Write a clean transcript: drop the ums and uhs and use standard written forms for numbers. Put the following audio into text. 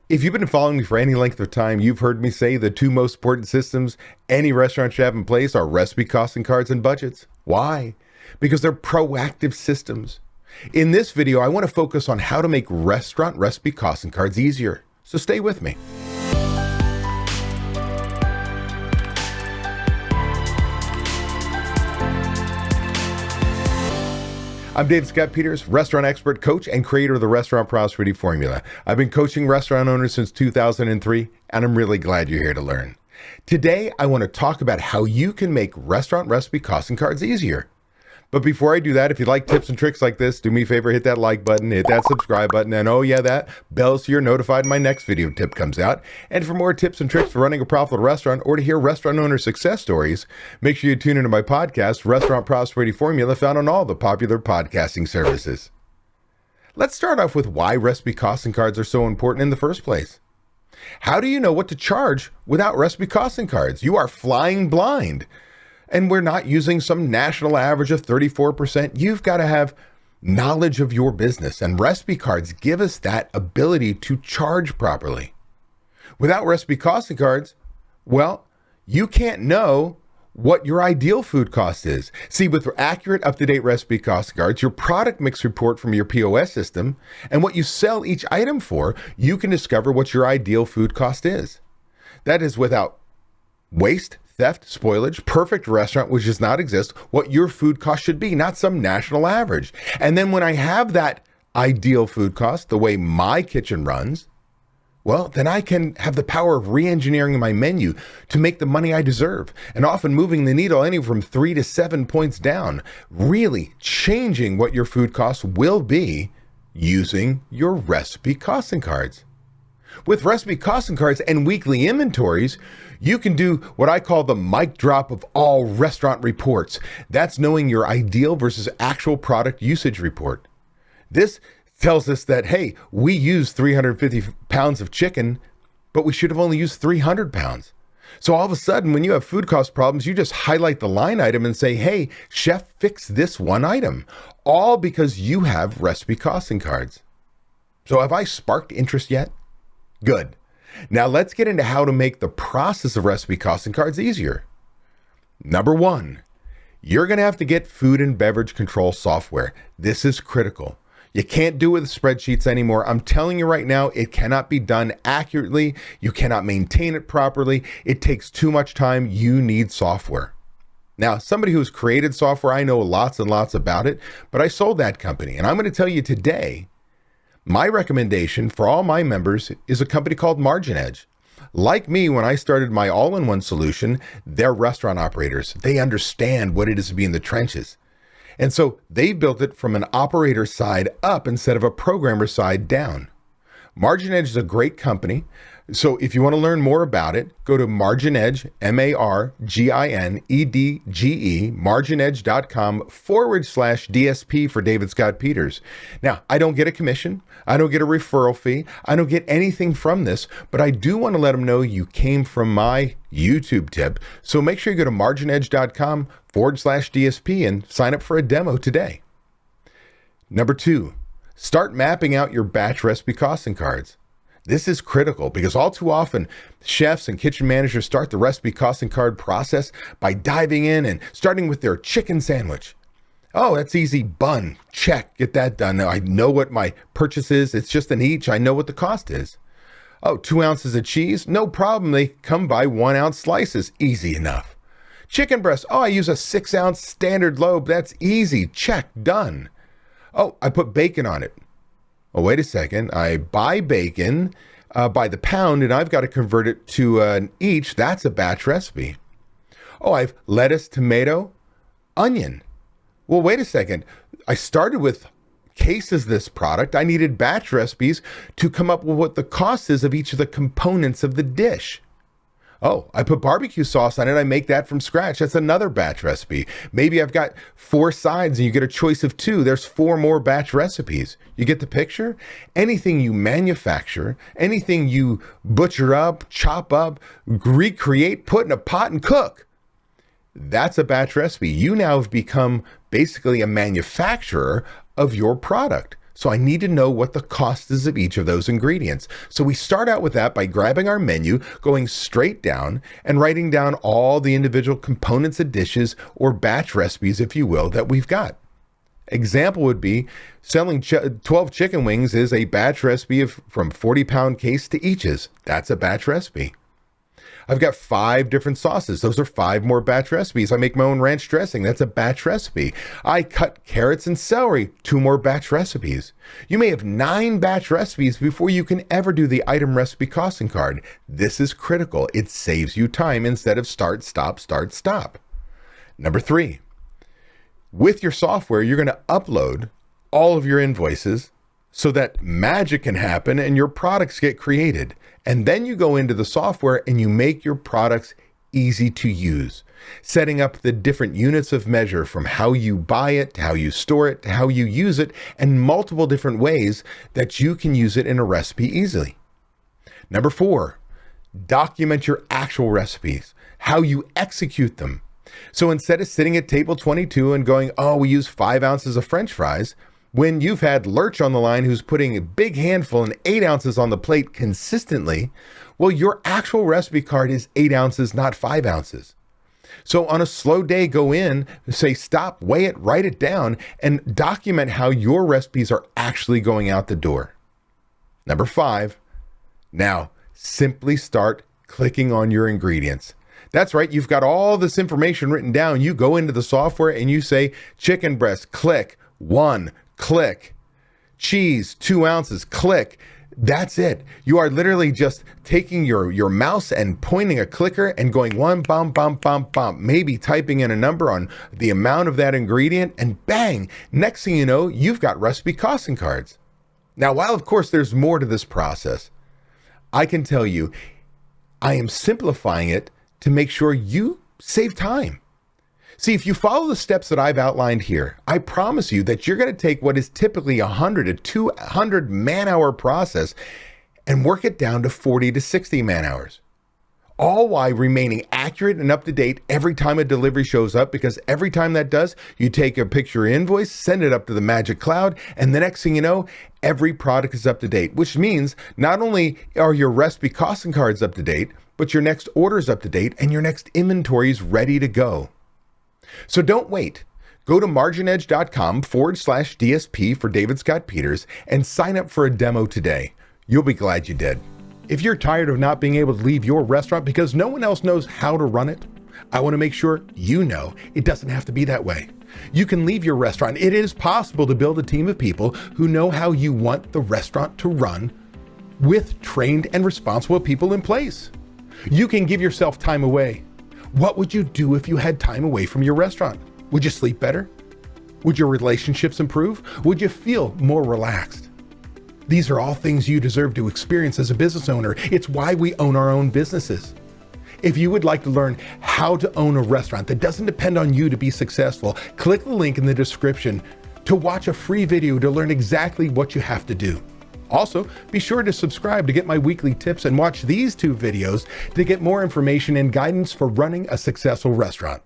If you've been following me for any length of time, you've heard me say the two most important systems any restaurant should have in place are recipe costing cards and budgets. Why? Because they're proactive systems. In this video, I want to focus on how to make restaurant recipe costing cards easier. So stay with me. I'm David Scott Peters, restaurant expert, coach, and creator of the Restaurant Prosperity Formula. I've been coaching restaurant owners since 2003, and I'm really glad you're here to learn. Today, I want to talk about how you can make restaurant recipe costing cards easier. But before I do that, if you like tips and tricks like this, do me a favor, hit that like button, hit that subscribe button, and oh yeah, that bell so you're notified when my next video tip comes out. And for more tips and tricks for running a profitable restaurant or to hear restaurant owner success stories, make sure you tune into my podcast, Restaurant Prosperity Formula, found on all the popular podcasting services. Let's start off with why recipe costing cards are so important in the first place. How do you know what to charge without recipe costing cards? You are flying blind. And we're not using some national average of 34%. You've got to have knowledge of your business, and recipe cards give us that ability to charge properly. Without recipe costing cards, well, you can't know what your ideal food cost is. See, with accurate, up-to-date recipe costing cards, your product mix report from your POS system, and what you sell each item for, you can discover what your ideal food cost is. That is without waste, theft, spoilage, perfect restaurant, which does not exist, what your food cost should be, not some national average. And then when I have that ideal food cost, the way my kitchen runs, well, then I can have the power of re-engineering my menu to make the money I deserve, and often moving the needle anywhere from 3 to 7 points down, really changing what your food costs will be using your recipe costing cards. With recipe costing cards and weekly inventories, you can do what I call the mic drop of all restaurant reports. That's knowing your ideal versus actual product usage report. This tells us that, hey, we use 350 pounds of chicken, but we should have only used 300 pounds. So all of a sudden, when you have food cost problems, you just highlight the line item and say, hey, chef, fix this one item, all because you have recipe costing cards. So have I sparked interest yet? Good. Now let's get into how to make the process of recipe costing cards easier. Number one, you're going to have to get food and beverage control software. This is critical. You can't do it with spreadsheets anymore. I'm telling you right now, it cannot be done accurately. You cannot maintain it properly. It takes too much time. You need software. Now, somebody who's created software, I know lots and lots about it, but I sold that company. And I'm going to tell you today, my recommendation for all my members is a company called Margin Edge. Like me, when I started my all-in-one solution, they're restaurant operators. They understand what it is to be in the trenches. And so they built it from an operator side up instead of a programmer side down. Margin Edge is a great company. So if you want to learn more about it, go to Margin Edge, MARGINEDGE, marginedge.com/DSP for David Scott Peters. Now, I don't get a commission. I don't get a referral fee. I don't get anything from this, but I do want to let them know you came from my YouTube tip. So make sure you go to marginedge.com/DSP and sign up for a demo today. Number two, start mapping out your batch recipe costing cards. This is critical because all too often, chefs and kitchen managers start the recipe costing card process by diving in and starting with their chicken sandwich. Oh, that's easy. Bun. Check. Get that done. Now I know what my purchase is. It's just an each. I know what the cost is. Oh, 2 ounces of cheese? No problem. They come by 1 ounce slices. Easy enough. Chicken breast. Oh, I use a 6 ounce standard lobe. That's easy. Check. Done. Oh, I put bacon on it. Oh, wait a second. I buy bacon by the pound, and I've got to convert it to an each. That's a batch recipe. Oh, I've lettuce, tomato, onion. Well, wait a second. I started with cases of this product. I needed batch recipes to come up with what the cost is of each of the components of the dish. Oh, I put barbecue sauce on it. I make that from scratch. That's another batch recipe. Maybe I've got 4 sides and you get a choice of 2. There's 4 more batch recipes. You get the picture? Anything you manufacture, anything you butcher up, chop up, recreate, put in a pot and cook, that's a batch recipe. You now have become basically a manufacturer of your product. So I need to know what the cost is of each of those ingredients. So we start out with that by grabbing our menu, going straight down, and writing down all the individual components of dishes or batch recipes, if you will, that we've got. Example would be selling 12 chicken wings is a batch recipe from 40-pound case to each's. That's a batch recipe. I've got 5 different sauces. Those are 5 more batch recipes. I make my own ranch dressing. That's a batch recipe. I cut carrots and celery. 2 more batch recipes. You may have 9 batch recipes before you can ever do the item recipe costing card. This is critical. It saves you time instead of start, stop, start, stop. Number 3, with your software, you're going to upload all of your invoices so that magic can happen and your products get created. And then you go into the software and you make your products easy to use, setting up the different units of measure from how you buy it, to how you store it, to how you use it, and multiple different ways that you can use it in a recipe easily. Number 4, document your actual recipes, how you execute them. So instead of sitting at table 22 and going, oh, we use 5 ounces of French fries, when you've had Lurch on the line who's putting a big handful and 8 ounces on the plate consistently, well, your actual recipe card is 8 ounces, not 5 ounces. So on a slow day, go in, say stop, weigh it, write it down, and document how your recipes are actually going out the door. Number 5, now simply start clicking on your ingredients. That's right, you've got all this information written down. You go into the software and you say chicken breast, click, 1, click, cheese, 2 ounces, click. That's it. You are literally just taking your mouse and pointing a clicker and going 1, bum, bum, bum, bum, maybe typing in a number on the amount of that ingredient, and bang, next thing you know, you've got recipe costing cards. Now, while of course there's more to this process, I can tell you, I am simplifying it to make sure you save time. See, if you follow the steps that I've outlined here, I promise you that you're going to take what is typically 100 to 200 man-hour process and work it down to 40 to 60 man-hours. All while remaining accurate and up to date every time a delivery shows up, because every time that does, you take a picture invoice, send it up to the magic cloud, and the next thing you know, every product is up to date, which means not only are your recipe costing cards up to date, but your next order is up to date and your next inventory is ready to go. So don't wait. Go to marginedge.com/DSP for David Scott Peters and sign up for a demo today. You'll be glad you did. If you're tired of not being able to leave your restaurant because no one else knows how to run it, I want to make sure you know it doesn't have to be that way. You can leave your restaurant. It is possible to build a team of people who know how you want the restaurant to run with trained and responsible people in place. You can give yourself time away. What would you do if you had time away from your restaurant? Would you sleep better? Would your relationships improve? Would you feel more relaxed? These are all things you deserve to experience as a business owner. It's why we own our own businesses. If you would like to learn how to own a restaurant that doesn't depend on you to be successful, click the link in the description to watch a free video to learn exactly what you have to do. Also, be sure to subscribe to get my weekly tips and watch these 2 videos to get more information and guidance for running a successful restaurant.